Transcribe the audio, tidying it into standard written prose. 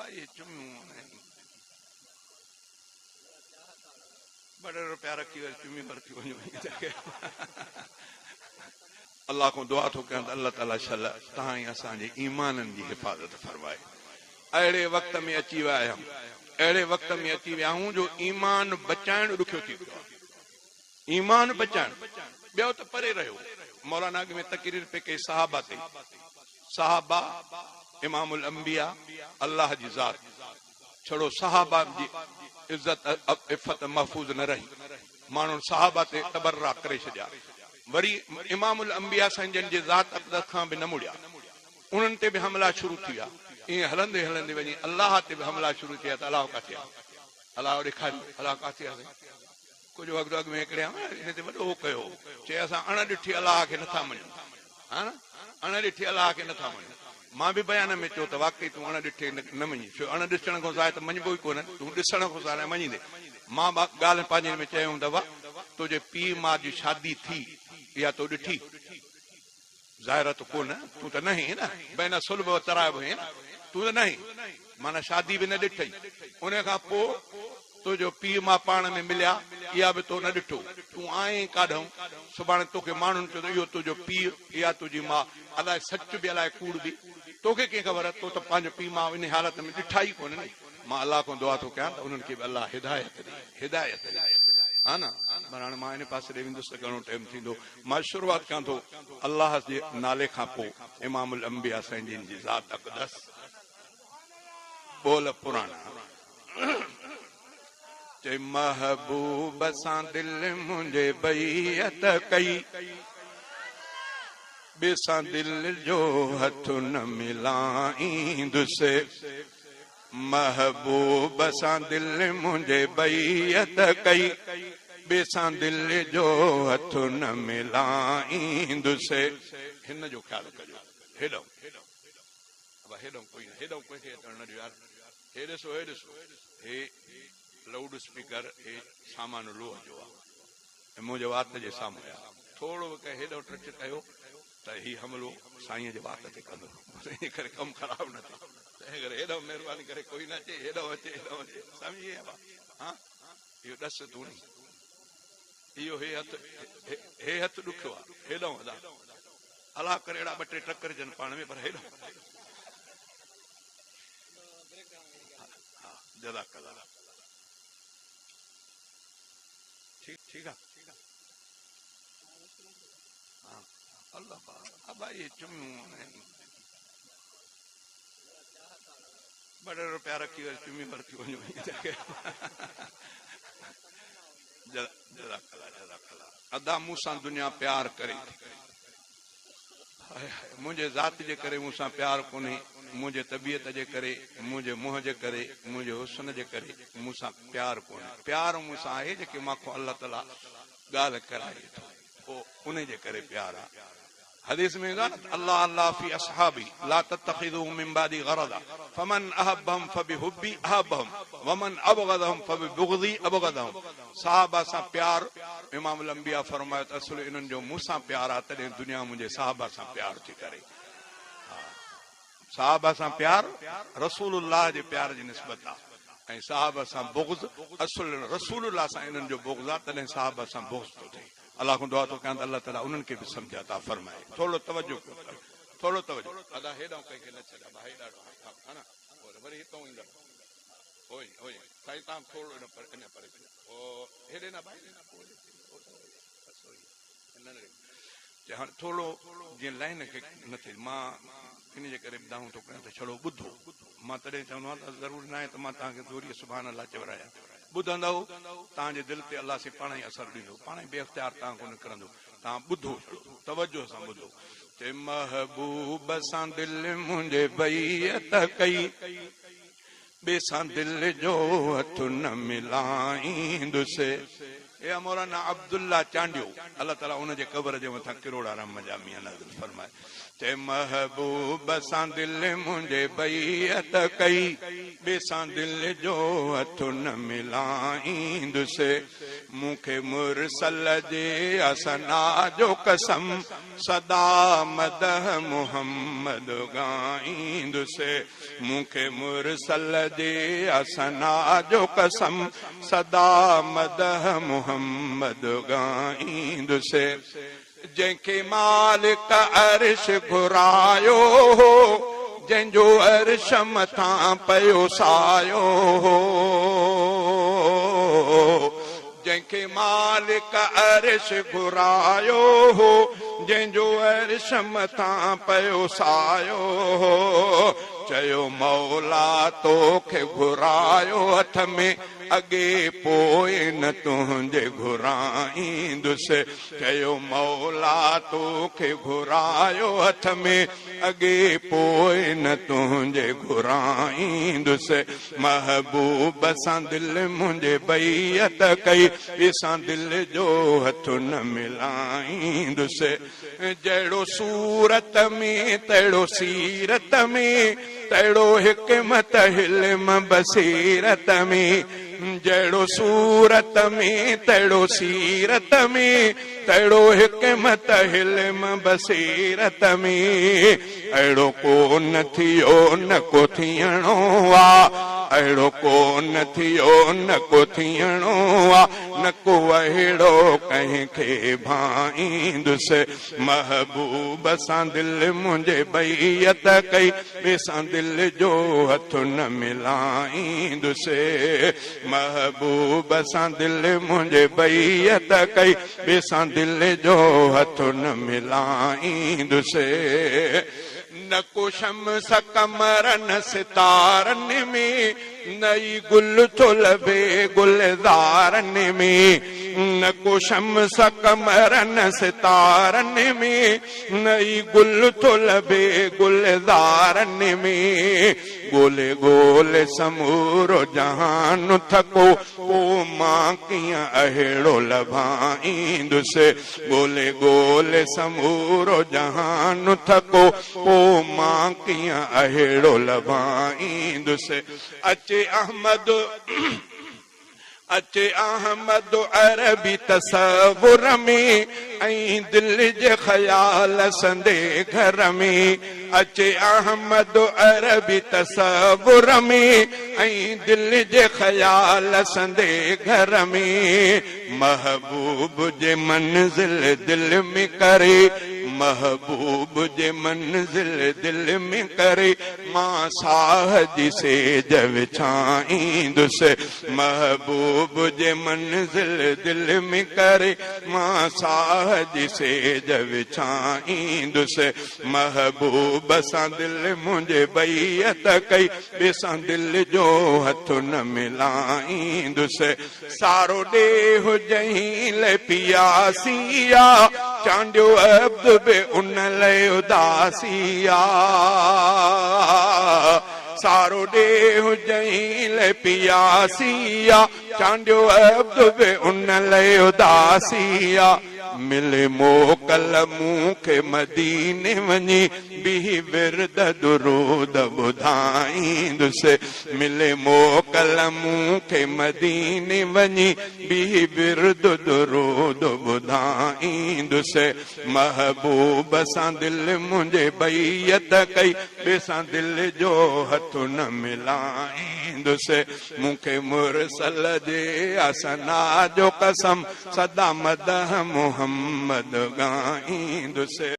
भाई चुम्यूं बड़े रुपया रखी वरी चुमी वरती वञो अल्लाह को दुआ थो कयां अल्लाह ताला शल तहां ई असांजे ईमाननि जी हिफ़ाज़त फरमाए। अहिड़े वक़्त में अची विया आहियूं, अहिड़े वक़्त में अची विया आहियूं जो ईमान बचाइण ॾुखियो थी पियो आहे। ईमान बचाइण ॿियो त परे रहियो। मौलाना अॻ में तकरीर पे कई सहाबा ते, सहाबा इमामुल अंबिया अल्लाह जी ज़ात, छड़ो सहाबा जी इज्जत इफ़त महफूज न रही, माण्हू सहाबा ते तबर्रा करे छॾिया। वरी इमामुल अंबिया संजन जे ज़ात अक़दस खां बि न मुड़िया, उन्हनि ते बि हमला शुरू थी विया। ईअं हलंदे हलंदे वञी अल्लाह ते बि हमला शुरू थिया त अलाह काथे आहे, अलाह ॾेखारी अलाह काथे आहे। कुझु वक़्तु अॻु में हिकिड़े हिन ते वॾो कयो, चए असां अण ॾिठी अलाह खे नथा मञूं, हा न अण ॾिठी अलाह खे नथा मञूं। मां बि बयान में चयो त वाकई तूं अण ॾिठे न मञी, छो अण ॾिसण खां सवाइ त मञिबो ई कोन, तूं ॾिसण खां सवाइ मञींदे। मां ॻाल्हि पंहिंजे में चयूं दफ़ा तुंहिंजे पीउ मां जी शादी थी इहा तो ॾिठी, ज़ाहिर त कोन, तूं त न ही न, बेन सुल्ब व तराइब है न, तूं त न ही, माना शादी बि न ॾिठई। उन खां पोइ तुंहिंजो पीउ मां पाण में मिलिया, इहा बि तो न ॾिठो, तूं आहीं काॾूं, सुभाणे तोखे माण्हुनि चयो त इहो तुंहिंजो पीउ, इहा तुंहिंजी मां, अलाए सच बि अलाए कूड़ बि, तोखे कीअं ख़बर, तो त पंहिंजो पीउ मां इन हालत में ॾिठा ई कोन। मां अलाह खां दुआ थो कयां त उन्हनि खे बि अलाह हिदायत ॾे, हिदायत ॾे, हा न। पर हाणे मां इन पासे ॾे वेंदुसि त घणो टाइम थींदो। मां शुरूआत कयां थो अलाह जे नाले खां पोइ इमामुल अंबिया साईं जी ज़ात अक़दस, बोल पुराणा। चई महबूब सां दिल मुंहिंजे बैयत कई, ॿिए सां दिल जो हथ न मिलाईंदुसि। महबूब सां दिल मुंहिंजे बैयत कई, ॿिए सां दिल जो हथ न मिलाईंदुसि। हिन जो ख़्यालु कजो, हेॾो हेॾो कोई हेॾो कोई खे अचण न ॾियो यार। हे ॾिसो, हे ॾिसो, हे लाउड स्पीकर, हे सामान लोह जो आहे, मुंहिंजे वात जे साम्हूं आहे। थोरो हेॾो टच कयो त ही हमलो साईं जे वात ते कंदो, इन करे कमु ख़राब न थिए। तंहिं करे हेॾो महिरबानी करे कोई न अचे, हेॾो अचे, हेॾो अचे, सम्झी हा। इहो ॾस तूं नहीं, इहो हे हथु ॾुखियो आहे, हेॾो वधा अलाह करे अहिड़ा ॿ टे टकरजनि पाण में, पर हेॾो जज़ाक अल्लाह। ठीक है, अल्लाह भाई चुम्यूं बड़े रुपया रखी वरी चुमी वरती वञो अदा मूंसां दुनिया प्यार करे, मुंहिंजे ज़ात जे करे मूंसां प्यार कोन्हे, मुंहिंजे तबियत जे करे, मुंहिंजे मुंहं जे करे, मुंहिंजे हुस्न जे करे मूंसां प्यार कोन्हे। प्यार मूंसां आहे जेके मांखो अल्लाह ताला ॻाल्हि कराए थो, पोइ उन जे करे प्यार आहे। हदीस में ईंदो आहे न, अल्लाह अल्लाह फी असहाबी ला तत्तखिदू मिन बादी गरदा फमन अहब्बहुम फबिहुब्बी अहब्बहुम वमन अबगदहुम फबिबुगदी अबगदहुम। सहाबा सां प्यार, इमामुल अंबिया फरमायो त असुल इन्हनि जो मूंसां प्यार आहे, तॾहिं दुनिया मुंहिंजे सहाबा सां प्यार थी करे। सहाबा सां प्यार रसूलुल्लाह जे प्यार जी निस्बत आहे, ऐं सहाबा सां बुग़्ज़ असुल रसूलुल्लाह सां इन्हनि जो बुग़्ज़ आहे, तॾहिं सहाबा सां बुग़्ज़ थो थिए। अल्लाह को दुआ तो कयां त अल्लाह ताला उन्हनि खे बि सम्झ अता फरमाए। थोरो तवजो, थोरो तवजो। अदा हेॾो कंहिंखे न छॾा भाई, ॾाढो हा न, वरी हितां ईंदव ओए ओए साईं तव्हां थोरो इन पर ओ हेॾे न भाई न पोइ हाणे थोरो जीअं लाइन खे न थिए, मां इन जे करे दाऊं थो कयां त छड़ो ॿुधो। मां तॾहिं चवंदो आहियां त ज़रूरी न आहे त मां तव्हांखे दोरीअ सुभाणे अलाह चवरायां। ॿुधंदव तव्हांजे दिलि ते अलाह से पाण ई असरु ॾींदो, पाण ई बेअख़्तियार तव्हां कोन निकिरंदो। तव्हां ॿुधो, तवजो सां ॿुधो। चए महबूब सां दिलि मुंहिंजे बैयत कई, ॿिए सां दिलि जो हथ न मिलाईंदुसि। या मौलाना अब्दुल्ला चांडियो अल्लाह ताला उनजे क़ब्र जे मथां किरोड़ा रम जामिया नाज़िल फरमाए ते महबूब सां दिल मुंहिंजे बैयत कई बेसां दिल जो हथ न मिलाईंदुसि मूंखे मुरसल जे असना जो कसम सदा मदह मुहम्मद गाईंदुसि मूंखे मुरसल जे असना जो कसम सदा मदह मुहम्मद गाईंदुसि जंहिंखे मालिक अर्श घुरायो हो जंहिंजो अर्श मथां पयो सायो हो जंहिंखे मालिक अर्श घुरायो हो जंहिंजो अर्श मथां पयो सायो हो चयो मौला तोखे घुरायो हथ में अॻे पोइ न तुंहिंजे घुराईंदुसि चयो मौला तोखे घुरायो हथ में अॻे पोइ न तुंहिंजे घुराईंदुसि महबूब सां दिल मुंहिंजे बैयत कई ॿिसां दिल जो हथ न मिलाईंदुसि जहिड़ो सूरत में तहिड़ो सीरत में तहिड़ो हिकमत हिल्म बसीरत में जहिड़ो सूरत में तहिड़ो सीरत में तहिड़ो हिकमत हिल्म बसीरत में अहिड़ो को न थियो न को थियणो आहे अहिड़ो को न थियो न को थियणो आहे न को अहिड़ो कंहिंखे भाईंदुसि महबूब सां दिल मुंहिंजे बैयत कई ॿिसां दिल जो हथ न मिलाईंदुसि महबूब सां दिल मुंहिंजे बैयत कई ॿिसां दिल जो हथ न मिलाईंदुसि न को शम्स कमरन सितारन में नई गुल थो लभे गुलज़ारन में न को शम्स कमरन सितारन में नई गुल थो लभे गुलज़ारन में गोले गोले समूरो जहान थको ओ मां कीअं अहिड़ो लभाईंदुसि गोले गोले समूरो जहान थको ओ मां कीअं अहिड़ो लभाईंदुसि अचे अहमद अरबी तसवुर में ऐं दिल जे ख़याल संदे घर में अचे अहमद अरबी तसवुर में ऐं दिल जे ख़याल संदे घर में महबूब जे मंज़िल दिल में करे महबूब जे मंज़िल दिल में करे मां साह जी सेज विछाईंदुसि महबूब जे मंज़िल दिल में करे मां साह जी सेज विछाईंदुसि महबूब सां दिल मुंहिंजे बैयत कई ॿिसां दिल जो हथ न मिलाईंदुसि सारो ॾे हुजई ले पियासिया चांडियो अब्द बे उन ले उदासिया सारो ॾे हुजई ले पियासिया चांडियो अब्द बे उन ले उदासिया मिले मोकल मूंखे मदीने वञी बिही विरद दुरूद ॿुधाईंदुसि मिले मोकल मूंखे मदीने वञी बिही विरद दुरूद ॿुधाईंदुसि महबूब सां दिल मुंहिंजे बैयत कई ॿिसां दिल जो हथ न मिलाईंदुसि मूंखे मुरसल जे असना जो कसम सदा मदह मुहम्मद गाईंदुसि